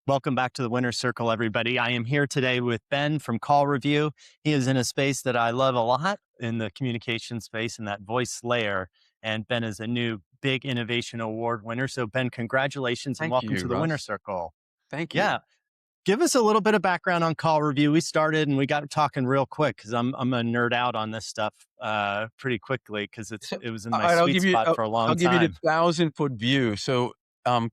Welcome back to the Winner's Circle, everybody. I am here today with Ben from CallRevu. He is in a space that I love a lot in the communication space and that voice layer. And Ben is a new big innovation award winner. So, Ben, congratulations and Thank welcome you, to the Winner's Russ. Circle. Thank you. Yeah. Give us a little bit of background on CallRevu. We started and we got talking real quick because I'm a nerd out on this stuff pretty quickly because So, it was in all my right, sweet spot for a I'll long give you the time. 1,000-foot view. So,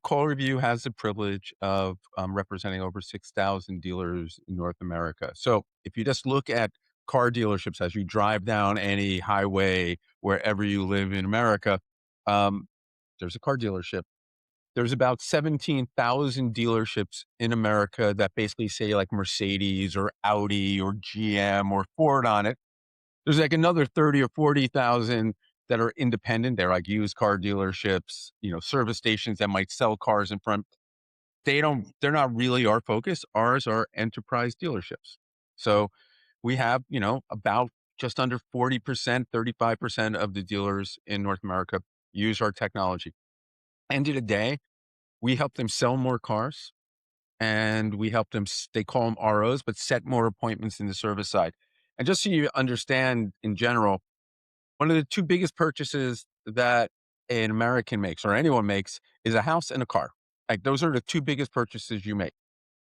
Call Review has the privilege of representing over 6,000 dealers in North America. So, if you just look at car dealerships as you drive down any highway wherever you live in America, um, there's a car dealership. There's about 17,000 dealerships in America that basically say like Mercedes or Audi or GM or Ford on it. There's like another 30 or 40,000 that are independent. They're like used car dealerships, service stations that might sell cars in front. They're not really our focus. Ours are enterprise dealerships. So we have, about just under 40%, 35% of the dealers in North America use our technology. End of the day, we help them sell more cars and we help them, they call them ROs, but set more appointments in the service side. And just so you understand in general, one of the two biggest purchases that an American makes or anyone makes is a house and a car. Like those are the two biggest purchases you make.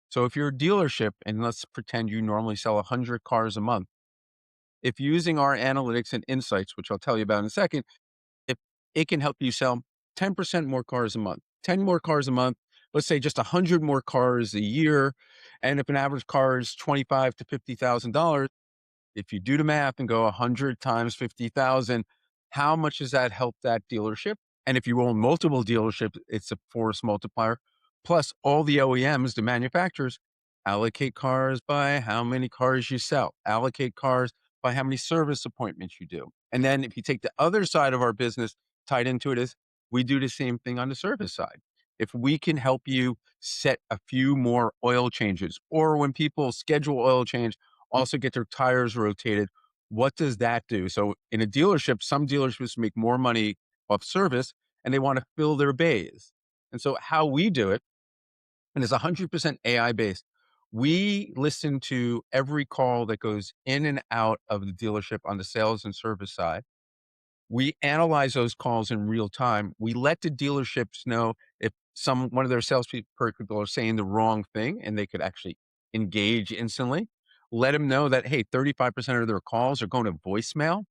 So if you're a dealership and let's pretend you normally sell 100 cars a month, if using our analytics and insights, which I'll tell you about in a second, if it can help you sell 10% more cars a month, 10 more cars a month, let's say just 100 more cars a year. And if an average car is 25 to $50,000, if you do the math and go 100 times 50,000, how much does that help that dealership? And if you own multiple dealerships, it's a force multiplier. Plus all the OEMs, the manufacturers, allocate cars by how many cars you sell, allocate cars by how many service appointments you do. And then if you take the other side of our business tied into it is we do the same thing on the service side. If we can help you set a few more oil changes, or when people schedule oil change, also get their tires rotated. What does that do? So in a dealership, some dealerships make more money off service and they want to fill their bays. And so how we do it, and it's 100% AI based. We listen to every call that goes in and out of the dealership on the sales and service side. We analyze those calls in real time. We let the dealerships know if one of their salespeople are saying the wrong thing, and they could actually engage instantly. Let them know that, hey, 35% of their calls are going to voicemail.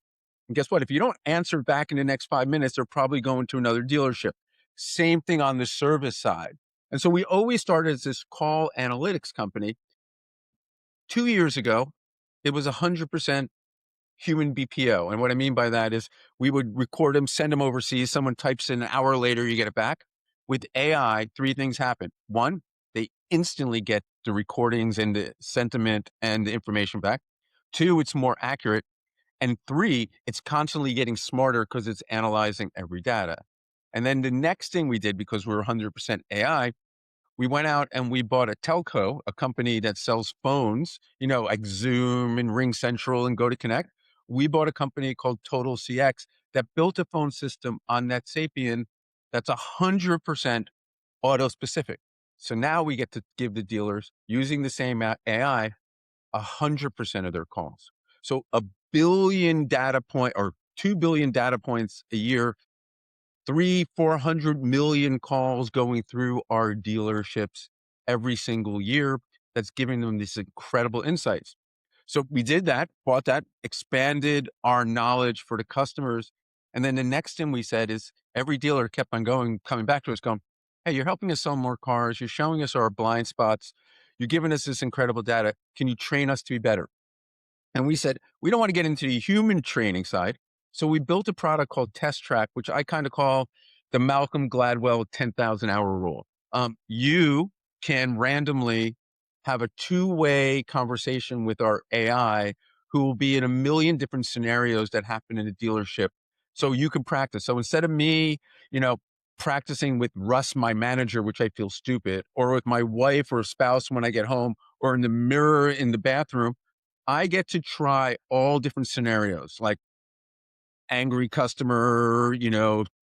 And guess what? If you don't answer back in the next 5 minutes, they're probably going to another dealership. Same thing on the service side. And so we always started as this call analytics company. 2 years ago, it was 100% human BPO. And what I mean by that is we would record them, send them overseas. Someone types in an hour later, you get it back. With AI, three things happen. One, they instantly get the recordings and the sentiment and the information back. Two, it's more accurate. And three, it's constantly getting smarter because it's analyzing every data. And then the next thing we did, because we were 100% AI, we went out and we bought a telco, a company that sells phones, like Zoom and Ring Central and Go to Connect. We bought a company called Total CX that built a phone system on that Sapien that's 100% auto specific. So now we get to give the dealers using the same AI 100% of their calls. So a billion data point or 2 billion data points a year, 400 million calls going through our dealerships every single year. That's giving them these incredible insights. So we did that, bought that, expanded our knowledge for the customers. And then the next thing we said is every dealer kept on coming back to us going, hey, you're helping us sell more cars. You're showing us our blind spots. You're giving us this incredible data. Can you train us to be better? And we said, we don't want to get into the human training side. So we built a product called Test Track, which I kind of call the Malcolm Gladwell 10,000 hour rule. You can randomly have a two-way conversation with our AI who will be in a million different scenarios that happen in a dealership. So you can practice. So instead of me, practicing with Russ, my manager, which I feel stupid, or with my wife or spouse when I get home, or in the mirror in the bathroom, I get to try all different scenarios, like angry customer,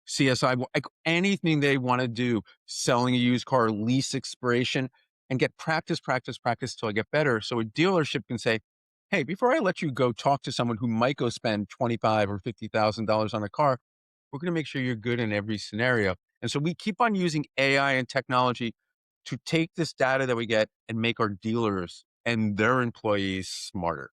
CSI, like anything they want to do, selling a used car, lease expiration. and get practice, practice, practice till I get better. So a dealership can say, hey, before I let you go talk to someone who might go spend 25 or $50,000 on a car, we're going to make sure you're good in every scenario. And so we keep on using AI and technology to take this data that we get and make our dealers and their employees smarter.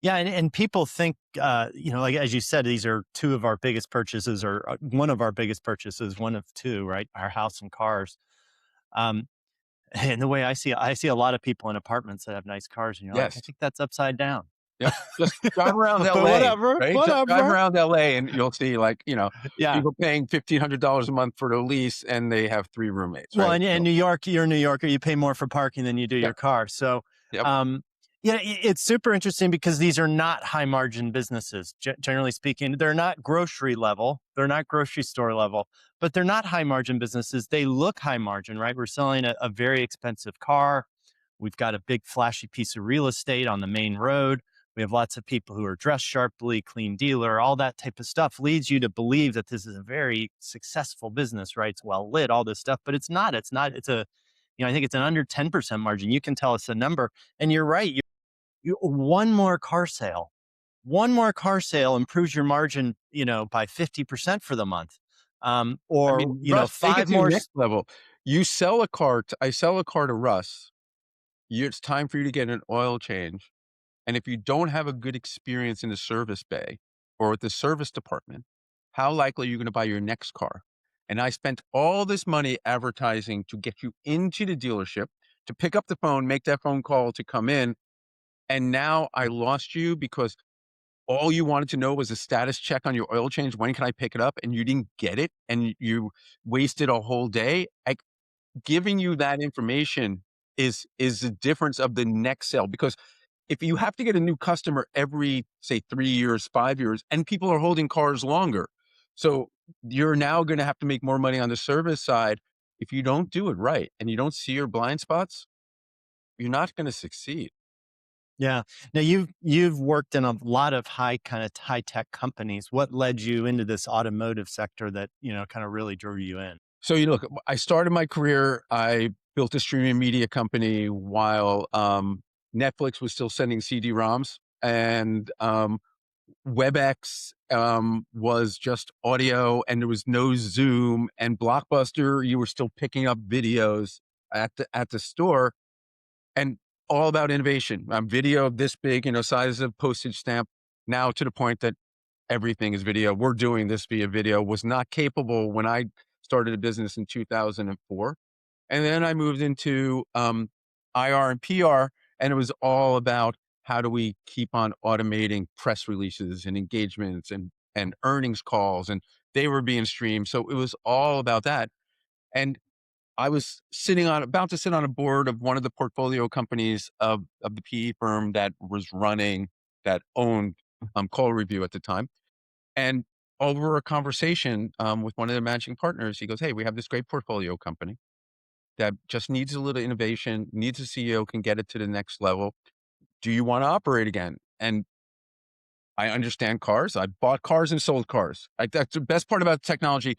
Yeah, and people think, like as you said, these are two of our biggest purchases, or one of our biggest purchases, one of two, right? Our house and cars. Um, and the way I see a lot of people in apartments that have nice cars, and you're like, I Yes. think that's upside down. Yep. Just drive around But LA, whatever, right? Just drive whatever. around LA and you'll see like, Yeah. people paying $1,500 a month for the lease and they have 3 roommates, Well, right? and So, New York, you're a New Yorker. You pay more for parking than you do yeah. your car. So, Yep. um, yeah, it's super interesting because these are not high margin businesses. Generally speaking, they're not grocery level. They're not grocery store level, but they're not high margin businesses. They look high margin, right? We're selling a very expensive car. We've got a big flashy piece of real estate on the main road. We have lots of people who are dressed sharply, clean dealer, all that type of stuff leads you to believe that this is a very successful business, right? It's well lit, all this stuff, but it's not. It's not. It's a, I think it's an under 10% margin. You can tell us the number. And you're right. One more car sale, one more car sale improves your margin, by 50% for the month. I Or, mean, Russ, take it five to the more. next level. You sell a car t I sell a car to Russ. It's time for you to get an oil change. And if you don't have a good experience in the service bay or with the service department, how likely are you going to buy your next car? And I spent all this money advertising to get you into the dealership, to pick up the phone, make that phone call to come in. And now I lost you because all you wanted to know was a status check on your oil change. When can I pick it up? And you didn't get it. And you wasted a whole day. Giving you that information is the difference of the next sale, because if you have to get a new customer every, say, 3 years, 5 years, and people are holding cars longer, so you're now gonna have to make more money on the service side. If you don't do it right and you don't see your blind spots, you're not gonna succeed. Yeah. Now you've worked in a lot of high tech companies. What led you into this automotive sector that, kind of really drew you in? So you look, I started my career, I built a streaming media company while, Netflix was still sending CD-ROMs, and, WebEx, was just audio and there was no Zoom, and Blockbuster, you were still picking up videos at the store, and all about innovation. Video this big, size of postage stamp, now to the point that everything is video. We're doing this via video. Was not capable when I started a business in 2004. And then I moved into IR and PR, and it was all about how do we keep on automating press releases and engagements and earnings calls, and they were being streamed. So it was all about that. And I was about to sit on a board of one of the portfolio companies of the PE firm that owned CallRevu at the time. And over a conversation with one of their managing partners, he goes, "Hey, we have this great portfolio company that just needs a little innovation, needs a CEO, can get it to the next level. Do you want to operate again?" And I understand cars. I bought cars and sold cars. That's the best part about technology.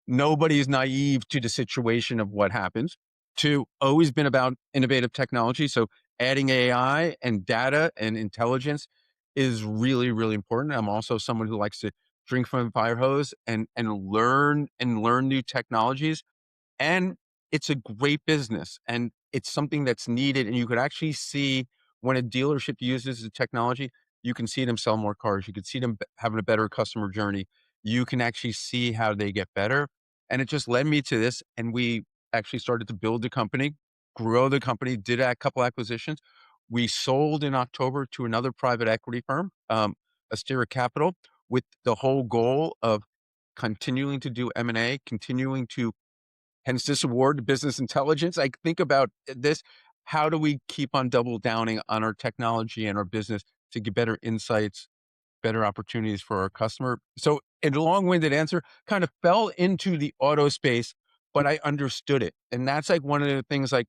Nobody is naive to the situation of what happens. Two, always been about innovative technology. So adding AI and data and intelligence is really, really important. I'm also someone who likes to drink from a fire hose and learn new technologies, and it's a great business and it's something that's needed. And you could actually see when a dealership uses the technology, you can see them sell more cars. You can see them having a better customer journey. You can actually see how they get better. And it just led me to this. And we actually started to build the company, grow the company, did a couple acquisitions. We sold in October to another private equity firm, Astera Capital, with the whole goal of continuing to do M&A, continuing to, hence this award, business intelligence. I think about this. How do we keep on double downing on our technology and our business to get better insights, better opportunities for our customer? So, in a long-winded answer, kind of fell into the auto space, but I understood it. And that's like one of the things, like,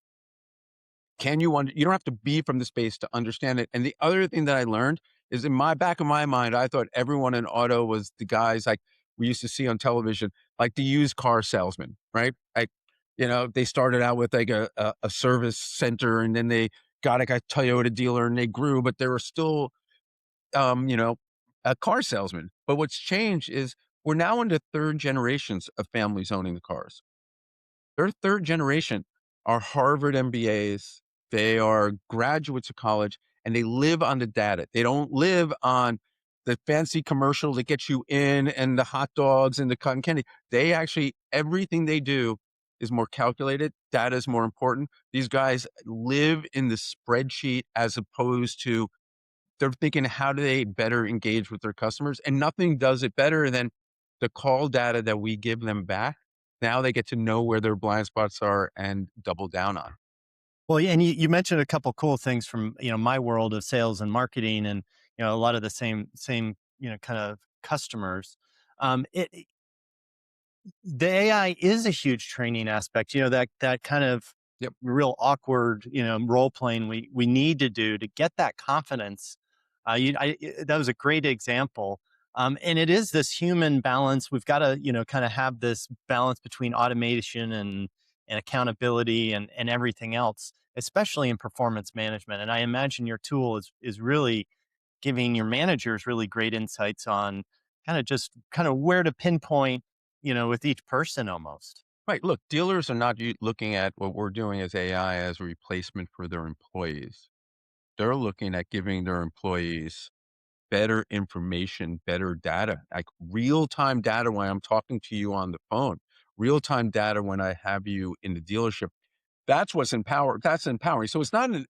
you don't have to be from the space to understand it. And the other thing that I learned is, in my back of my mind, I thought everyone in auto was the guys like we used to see on television, like the used car salesman, right? Like They started out with like a service center, and then they got like a Toyota dealer, and they grew, but they were still, um, you know, a car salesman. But what's changed is we're now into third generations of families owning the cars. Their third generation are Harvard MBAs. They are graduates of college, and they live on the data. They don't live on the fancy commercial that gets you in and the hot dogs and the cotton candy. They actually, everything they do is more calculated. Data is more important. These guys live in the spreadsheet as opposed to they're thinking, how do they better engage with their customers? And nothing does it better than the call data that we give them back. Now they get to know where their blind spots are and double down on. Well, yeah, and you mentioned a couple cool things from my world of sales and marketing, and a lot of the same kind of customers. It The AI is a huge training aspect. That kind of Yep. real awkward role playing we need to do to get that confidence. That was a great example. And it is this human balance. We've got to kind of have this balance between automation and accountability and everything else, especially in performance management. And I imagine your tool is really giving your managers really great insights on kind of where to pinpoint, with each person almost. Right. Look, dealers are not looking at what we're doing as AI as a replacement for their employees. They're looking at giving their employees better information, better data, like real time data when I'm talking to you on the phone, real time data when I have you in the dealership. That's empowering. So it's not an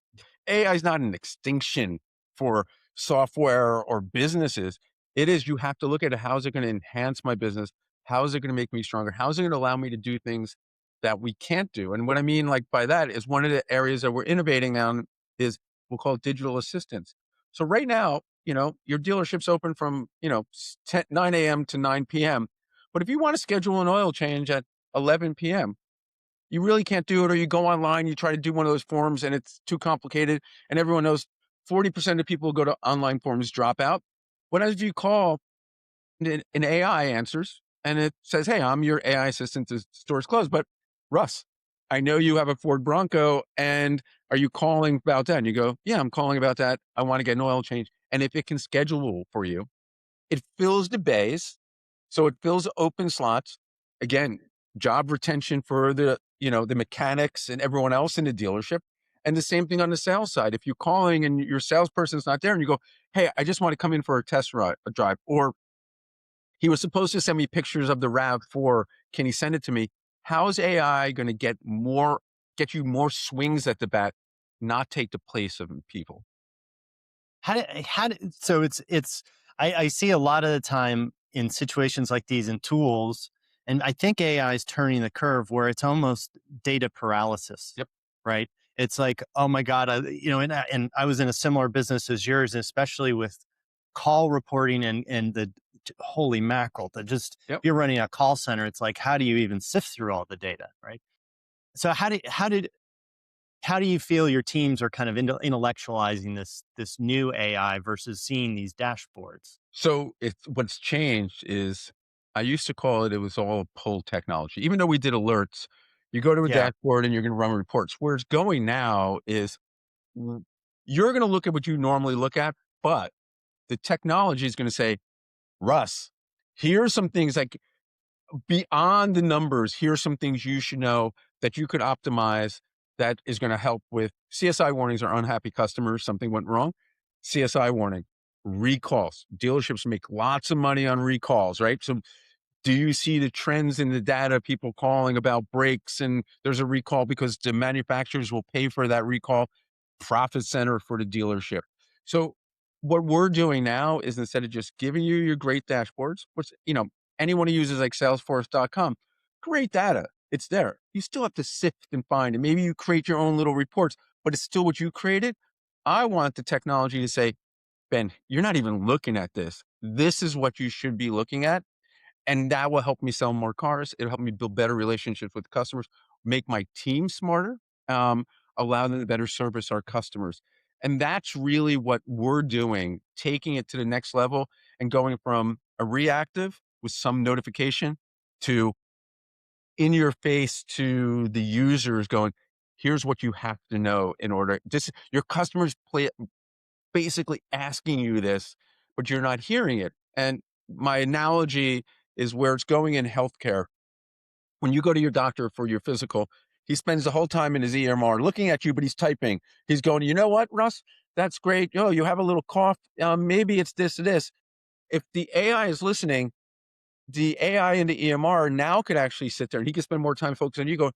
AI is not an extinction for software or businesses. It is you have to look at it, how is it going to enhance my business? How is it going to make me stronger? How is it going to allow me to do things that we can't do? And what I mean like by that is one of the areas that we're innovating on is we'll call it digital assistance. So right now, your dealership's open from, 9 a.m. to 9 p.m. But if you want to schedule an oil change at 11 p.m., you really can't do it, or you go online, you try to do one of those forms and it's too complicated. And everyone knows 40% of people who go to online forms drop out. What if you call an AI answers and it says, "Hey, I'm your AI assistant. The store's closed, but Russ, I know you have a Ford Bronco, and are you calling about that?" And you go, "Yeah, I'm calling about that. I want to get an oil change." And if it can schedule for you, it fills the bays, so it fills open slots. Again, job retention for the mechanics and everyone else in the dealership. And the same thing on the sales side. If you're calling and your salesperson's not there and you go, "Hey, I just want to come in for a a drive," or he was supposed to send me pictures of the RAV4. Can he send it to me? How is AI going to get you more swings at the bat, not take the place of people? So I see a lot of the time in situations like these in tools, and I think AI is turning the curve where it's almost data paralysis, Yep. right? It's like, oh my God, and I was in a similar business as yours, especially with call reporting and holy mackerel, that just, if Yep. you're running a call center, it's like, how do you even sift through all the data, right? So how do you feel your teams are kind of intellectualizing this new AI versus seeing these dashboards? So what's changed is I used to call it was all pull technology. Even though we did alerts, you go to a Yeah. dashboard and you're going to run reports. Where it's going now is w- you're going to look at what you normally look at, but the technology is going to say, "Russ, here are some things like beyond the numbers. Here are some things you should know that you could optimize that is going to help with CSI warnings or unhappy customers. Something went wrong. CSI warning, recalls. Dealerships make lots of money on recalls, right? So do you see the trends in the data, people calling about brakes and there's a recall because the manufacturers will pay for that recall? Profit center for the dealership. So what we're doing now is instead of just giving you your great dashboards, which, anyone who uses like salesforce.com, great data. It's there. You still have to sift and find, and maybe you create your own little reports, but it's still what you created. I want the technology to say, "Ben, you're not even looking at this. This is what you should be looking at." And that will help me sell more cars. It'll help me build better relationships with customers, make my team smarter, um, allow them to better service our customers. And that's really what we're doing, taking it to the next level and going from a reactive with some notification to in your face to the users going, here's what you have to know in order this your customers play basically asking you this, but you're not hearing it. And my analogy is where it's going in healthcare. When you go to your doctor for your physical, he spends the whole time in his EMR looking at you, but he's typing. He's going, you know what, Russ? That's great. Oh, you have a little cough. Maybe it's this or this. If the AI is listening, the AI in the EMR now could actually sit there and he can spend more time focusing on you. Go,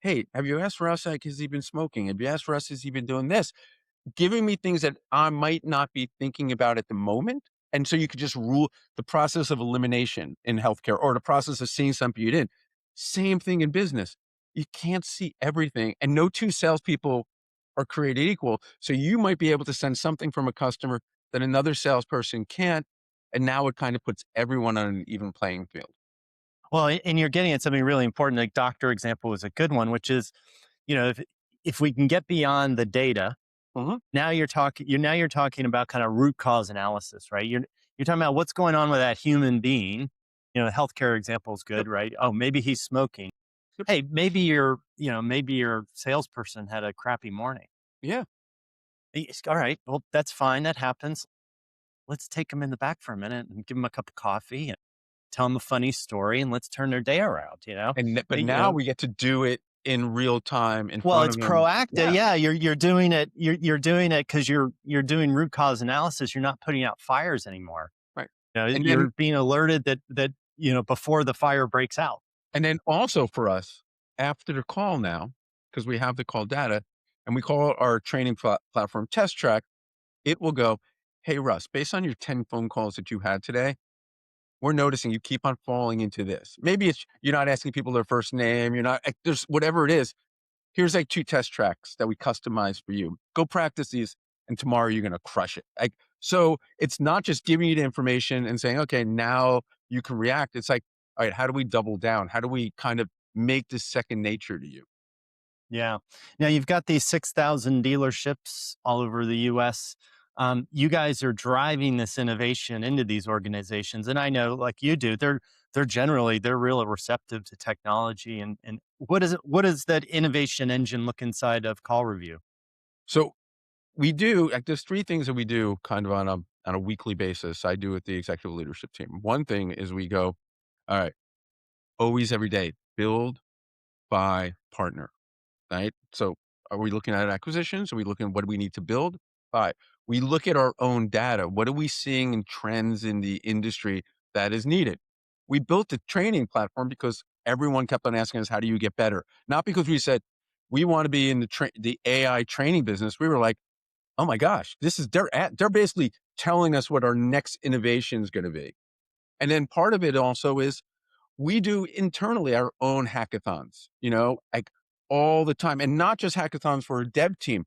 hey, have you asked Russ? Like, has he been smoking? Have you asked Russ? Has he been doing this? Giving me things that I might not be thinking about at the moment. And so you could just rule the process of elimination in healthcare or the process of seeing something you didn't. Same thing in business. You can't see everything, and no two salespeople are created equal. So you might be able to send something from a customer that another salesperson can't. And now it kind of puts everyone on an even playing field. Well, and you're getting at something really important. Like doctor example was a good one, which is, if we can get beyond the data, Mhm. you're talking about kind of root cause analysis, right? You're talking about what's going on with that human being. Healthcare example is Yep. good, right? Oh, maybe he's smoking. Yep. Hey, maybe your salesperson had a crappy morning. Yeah. All right, well, that's fine. That happens. Let's take them in the back for a minute and give them a cup of coffee and tell them a funny story and let's turn their day around. But You now know, we get to do it in real time in well, front it's of them. proactive. Yeah. Yeah, you're doing it. You're doing it because you're doing root cause analysis. You're not putting out fires anymore. Right. And then You're being alerted that before the fire breaks out. also for us, after the call now, because we have the call data and we call our training platform Test Track, it will go, hey, Russ, based on your 10 phone calls that you had today, we're noticing you keep on falling into this. Maybe it's you're not asking people their first name. You're not, there's whatever it is. Here's like 2 test tracks that we customize for you. Go practice these, and tomorrow you're going to crush it. Like, so it's not just giving you the information and saying, okay, now you can react. It's like, all right, how do we double down? How do we kind of make this second nature to you? Yeah. Now you've got these 6,000 dealerships all over the US. You guys are driving this innovation into these organizations. And I know, like you do, they're really receptive to technology. And what does that innovation engine look inside of Call Review? So we do like there's 3 things that we do kind of on a weekly basis. I do with the executive leadership team. One thing is we go, all right, always every day, build, buy, partner. Right? So are we looking at acquisitions? Are we looking at what do we need to build? Buy. We look at our own data. What are we seeing in trends in the industry that is needed? We built the training platform because everyone kept on asking us, how do you get better? Not because we said we want to be in the AI training business. We were like, oh my gosh, they're basically telling us what our next innovation is going to be. And then part of it also is we do internally our own hackathons, like all the time, and not just hackathons for a dev team.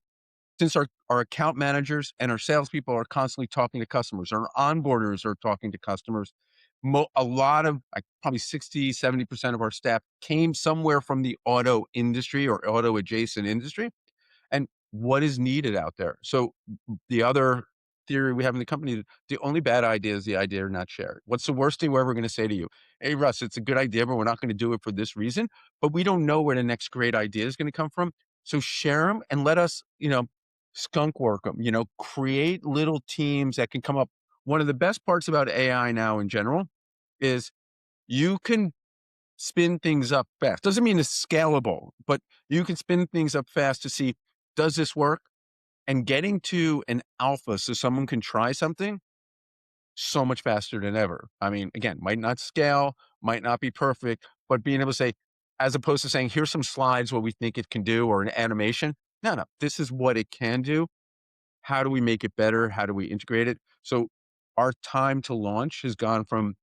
Since our account managers and our salespeople are constantly talking to customers, our onboarders are talking to customers. A lot of like probably 60, 70% of our staff came somewhere from the auto industry or auto adjacent industry and what is needed out there. So the other theory we have in the company, the only bad idea is the idea not shared. What's the worst thing we're ever going to say to you? Hey, Russ, it's a good idea, but we're not going to do it for this reason. But we don't know where the next great idea is going to come from. So share them and let us, skunk work them, create little teams that can come up. One of the best parts about AI now in general is you can spin things up fast. Doesn't mean it's scalable, but you can spin things up fast to see, does this work? And getting to an alpha so someone can try something so much faster than ever. I mean, again, might not scale, might not be perfect, but being able to say, as opposed to saying, here's some slides what we think it can do or an animation. No, no, this is what it can do. How do we make it better? How do we integrate it? So our time to launch has gone from,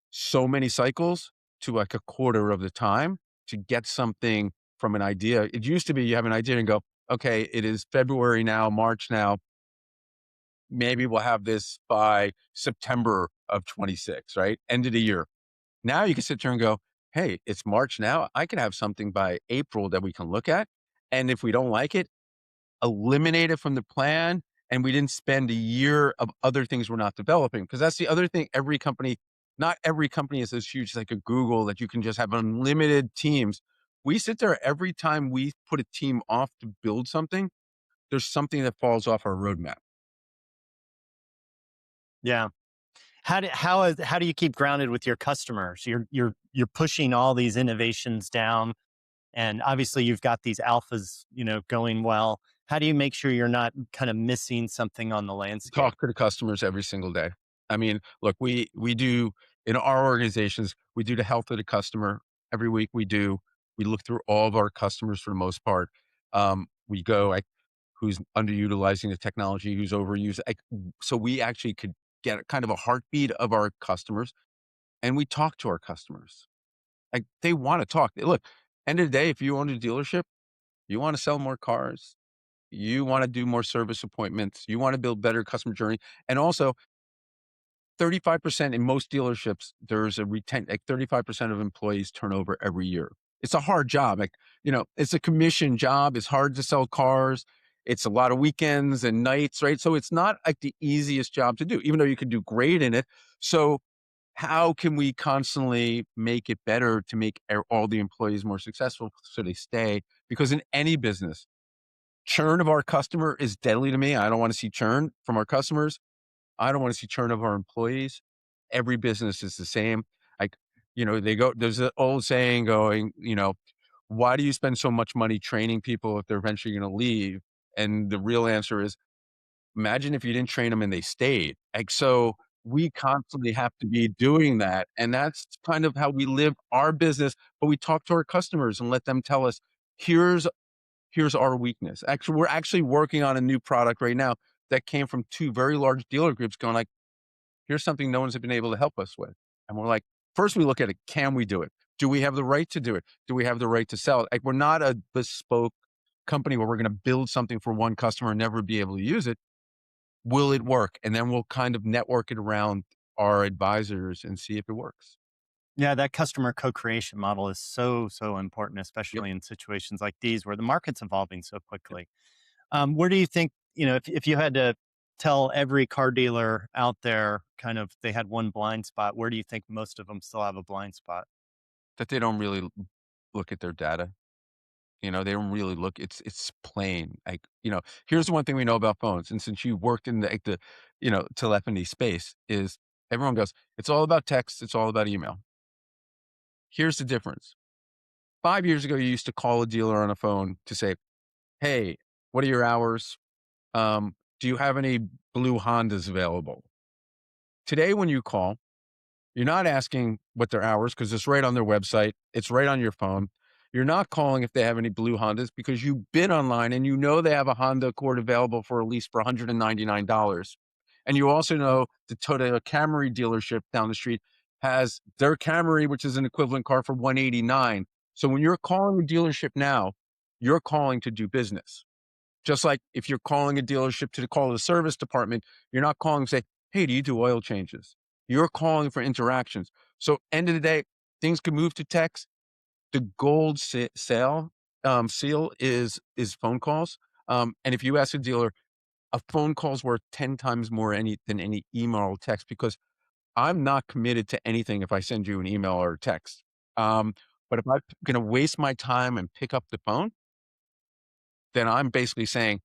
so many cycles to like a quarter of the time to get something from an idea. It used to be you have an idea and go, okay, it is February now, March now. Maybe we'll have this by September of 26, right? End of the year. Now you can sit there and go, hey, it's March now. I could have something by April that we can look at. And if we don't like it, eliminate it from the plan. And we didn't spend a year of other things we're not developing. Because that's the other thing every company, Not every company is as huge like a Google that you can just have unlimited teams. We sit there every time we put a team off to build something, there's something that falls off our roadmap. Yeah. How do you keep grounded with your customers? You're pushing all these innovations down, and obviously you've got these alphas, going well. How do you make sure you're not kind of missing something on the landscape? Talk to the customers every single day. I mean, look, we do in our organizations, we do the health of the customer. Every week we look through all of our customers for the most part. We go like who's underutilizing the technology, who's overused. Like, so we actually could get a kind of a heartbeat of our customers and we talk to our customers. Like they want to talk. Look, end of the day, if you own a dealership, you want to sell more cars, you want to do more service appointments, you want to build better customer journey. And also 35% in most dealerships, there's a like 35% of employees turnover every year. It's a hard job. Like, it's a commission job. It's hard to sell cars. It's a lot of weekends and nights, right? So it's not like the easiest job to do, even though you can do great in it. So how can we constantly make it better to make all the employees more successful so they stay? Because in any business, churn of our customer is deadly to me. I don't want to see churn from our customers. I don't want to see churn of our employees. Every business is the same. Like, there's an old saying going, why do you spend so much money training people if they're eventually going to leave? And the real answer is, imagine if you didn't train them and they stayed. Like, so we constantly have to be doing that. And that's kind of how we live our business. But we talk to our customers and let them tell us, here's here's our weakness. Actually, we're actually working on a new product right now that came from two very large dealer groups going like, here's something no one's been able to help us with. And we're like, first we look at it. Can we do it? Do we have the right to do it? Do we have the right to sell it? Like we're not a bespoke company where we're going to build something for one customer and never be able to use it. Will it work? And then we'll kind of network it around our advisors and see if it works. Yeah, that customer co-creation model is so important, Yep. especially in situations like these where the market's evolving so Yep. quickly. Where do you think, if you had to tell every car dealer out there, kind of, they had one blind spot, where do you think most of them still have a blind spot? That they don't really look at their data. They don't really look, it's plain. Like, here's the one thing we know about phones, and since you worked in the telephony space, is everyone goes, "It's all about text, it's all about email." Here's the difference. 5 years ago, you used to call a dealer on a phone to say, "Hey, what are your hours? Do you have any blue Hondas available?" Today, when you call, you're not asking what their hours because it's right on their website. It's right on your phone. You're not calling if they have any blue Hondas because you've been online and you know they have a Honda Accord available for a lease for $199. And you also know the Toyota Camry dealership down the street has their Camry, which is an equivalent car for 189. So when you're calling a dealership now, you're calling to do business. Just like if you're calling a dealership to call the service department, you're not calling to say, "Hey, do you do oil changes?" You're calling for interactions. So end of the day, things can move to text. The gold seal is phone calls. And if you ask a dealer, a phone call's worth 10 times more than any email or text because I'm not committed to anything if I send you an email or a text. Um, but if I'm going to waste my time and pick up the phone, then I'm basically saying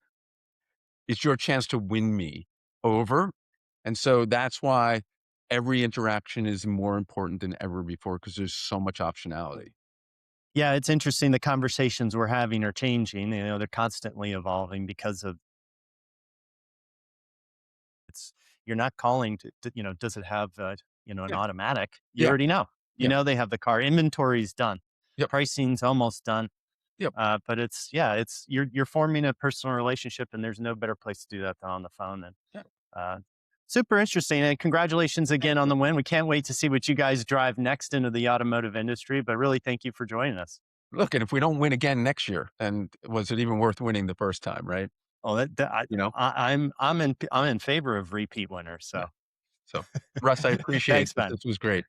it's your chance to win me over. And so that's why every interaction is more important than ever before because there's so much optionality. Yeah, it's interesting. The conversations we're having are changing. They're constantly evolving because of it's. You're not calling does it have an Yeah. automatic? You Yeah. already know. You Yeah. know they have the car. Inventory's done. Yep. Pricing's almost done. Yep. But it's you're forming a personal relationship, and there's no better place to do that than on the phone. And Yeah. uh, super interesting. And congratulations again on the win. We can't wait to see what you guys drive next into the automotive industry. But really, thank you for joining us. Look, and if we don't win again next year, then was it even worth winning the first time, right? Oh, You know? I'm in favor of repeat winners. Yeah. So So, Russ, I appreciate thanks, this. Ben. This was great.